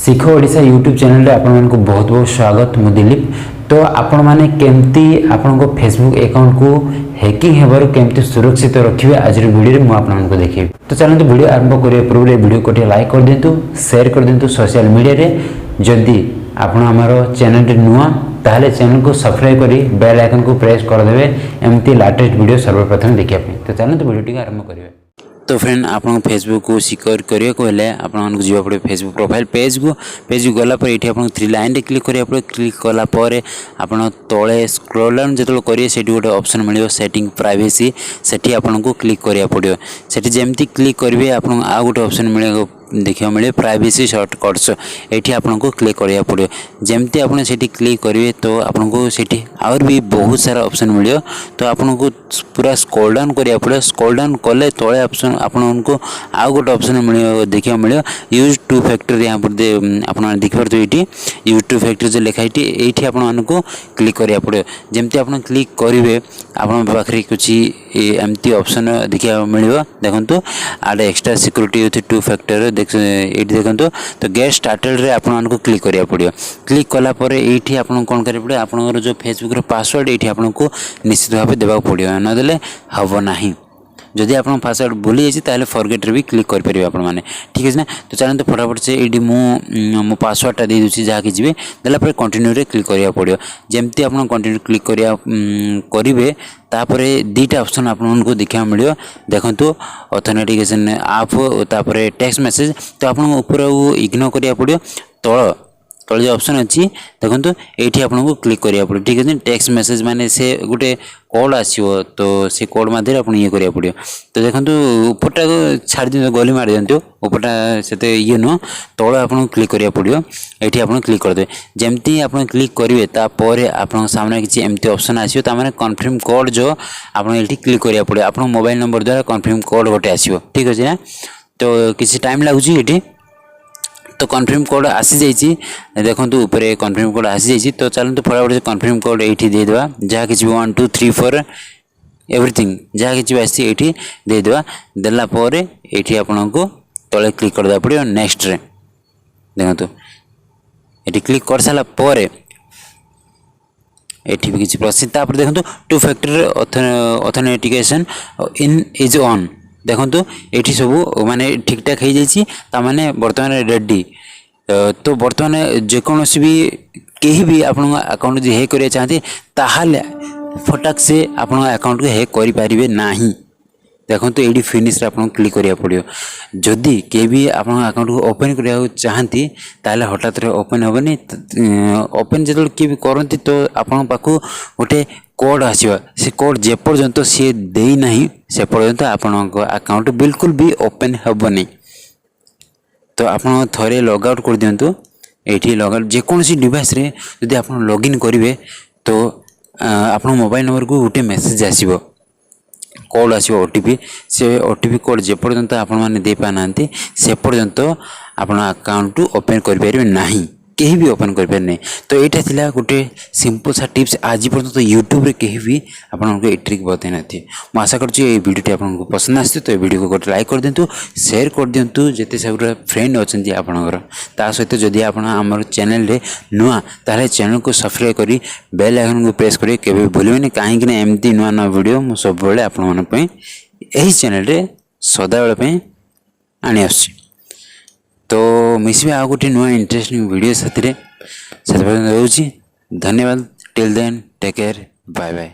शिख Odisha YouTube channel आपण को बहुत बहुत स्वागत। मु दिलीप। तो आपण माने केमती आपण को फेसबुक अकाउंट को हैकिंग हेबार केमती सुरक्षित रखिए आज वीडियो में आपन को देखिए। तो चलते वीडियो आरंभ करिए पूर्व वीडियो को लाइक कर दिंतु, शेयर कर दिंतु सोशल मीडिया रे। जदि आपण हमर चैनल रे नुआ ताहले चैनल को सब्सक्राइब करी बेल आइकन को प्रेस कर देबे एमती लेटेस्ट वीडियो सर्वप्रथम देखिया पे। तो चलते वीडियो टी आरंभ करिए। तो फ्रेंड आप फेसबुक को सिक्योर करिए कहले आपन जीवा पड़े फेसबुक प्रोफाइल पेज को गला पर ये आप थ्री लाइन रे क्लिक करिया पड़े। क्लिक कला पर आपन तले स्क्रॉल डाउन जो करिए से गोटे ऑप्शन मिलियो सेटिंग प्राइवेसी, सेठी आपन को क्लिक करिया पड़ियो। सेठी जेमती क्लिक करिवे आपन आ गोटे ऑप्शन मिले देखा मिले प्राइवेसी शॉर्टकट्स, ये आपन को क्लिक करिया पड़ियो। जेमती आपन सेठी क्लिक करिवे तो आपन को सेठी और भी बहुत सारा ऑप्शन मिलियो। तो आपन को पूरा स्क्रॉल डाउन करिया पड़ियो। स्क्रॉल डाउन कले तले ऑप्शन आपन उनको आ गोटे ऑप्शन मिलियो देखा मिलियो यूज टू फैक्टर। यहाँ पर आपन देख पारतो ये यूज टू फैक्टर जो लिखा ये आपन को क्लिक करिया पड़ियो। जेमती आपन क्लिक करिवे आपन पाखरे कुछ एमती ऑप्शन देखा मिलियो। देखंतु add extra security with two factor ये देखो। तो गेट स्टार्टेड रे आपन को क्लिक करिया पड़ियो। क्लिक कला पर ये आपन कौन करिया पड़ियो आपन जो फेसबुक रे पासवर्ड ये आपन को निश्चित भाव देबा पड़ियो, न देले हबो नाही। जदि आप पासवर्ड भूली जाए फॉरगेट रे भी क्लिक कर पारे आप मैंने, ठीक है ना। तो चलते फटाफट से ये मो पासवर्डटा दे दूसरी जहाँ जी देला कंटिन्यू रे क्लिक करिया पड़ियो। जेमती आप कंटिन्यू क्लिक करेंगे तापर दीटा ऑप्शन आपको देखा मिलियो। देखंतु ऑथेंटिकेशन आप तापर टेक्स्ट मैसेज। तो आप ऊपर इग्नोर करिया पड़ियो। तल जो ऑप्शन अच्छी देखो ये आपको क्लिक करिया पड़ो, ठीक है। टेक्स्ट मैसेज माने से गोटे कोड आसो तो से कोड मध्य आप ये करिया पड़ो। तो देखो ऊपरटा छाड़ दिखाँ गली मार दिखाँ ऊपरटा से ये नुह तल आपको क्लिक करिया पड़ो। ये आप क्लिक करदे जमती आप क्लिक करेंगे तापर आप सामने किसी एमती ऑप्शन आसो तार कन्फर्म कोड जो आप क्लिक करिया पड़ो। आप मोबाइल नंबर द्वारा कन्फर्म कोड गोटे आसो, ठीक अच्छे ना। तो किसी टाइम लगुच ये तो कन्फर्म कोड आसी जाइए। देखो ऊपर कन्फर्म कोड आसी जाइए। तो चलते फटाफट से कन्फर्म कोड ये देदेवा जहाँ कि 1 2 3 4 एवरीथिंग जहाँ कि आसी ये देदेवा। देलापर ये आपन को तले क्लिक करदे पड़ो नेक्स्ट रे। देखो ये क्लिक कर सारापर ये भी किसी प्रोसेस तापर देखो two factor authentication in is on. देखो ये सब माने ठीक ठाक हो जाने बर्तमान रेडी। तो बर्तमान जेकोसी भी कहीं भी आप अकाउंट जो हैक करना चाहते ताहले फटाक से आप अकाउंट को हैक करें ना। देखो तो ये फिनिश आप क्लिक करिया पड़ो। जदि के भी आप अकाउंट को ओपन करने चाहती ताले हठात ओपन हेनी। ओपन जो किए भी करती तो आपण पाखु गोटे कोड आसवा से कोड जेपर्यंत सी देना से पर्यंत आपण अकाउंट बिल्कुल भी ओपन हेबनी। तो आप थे लग आउट कर दिंतु। ये लग आउट जेकोसी डिवाइस रे जदि आप लॉगिन करेंगे तो आप मोबाइल नंबर को गोटे मेसेज आसो कोड आसो ओटीपी। से ओटीपी कोड जेपर्यंत आपण मैंने दे पाना से पर्यंत आपण अकाउंट ओपन कर नहीं, कहीं भी ओपन कर पारे। तो यहाँ थिला गोटे सिंपल सा टिप्स आज पर्यंत तो यूट्यूब रे कहीं भी आपको ये ट्रिक बताई ना। मैं आशा कर वीडियो आपको पसंद आसती तो वीडियो को गोटे लाइक कर दिंतु, शेयर कर दिंतु जिते सब फ्रेंड अच्छा आपणकर। ता सहित जदि आप आम चैनल रे नुआ ताले चैनल को सब्सक्राइब करी बेल आइकन को प्रेस करी केबे भूलिबेनी। कहीं एमती नुआ नुआ वीडियो मुझे सब बेले आपण यही चैनल रे सदाबेले पे आनी आसुची। तो मिसबे आ गोटे नुआ इंटरेस्टिंग वीडियो साथी रे। धन्यवाद। Till then take care, bye bye.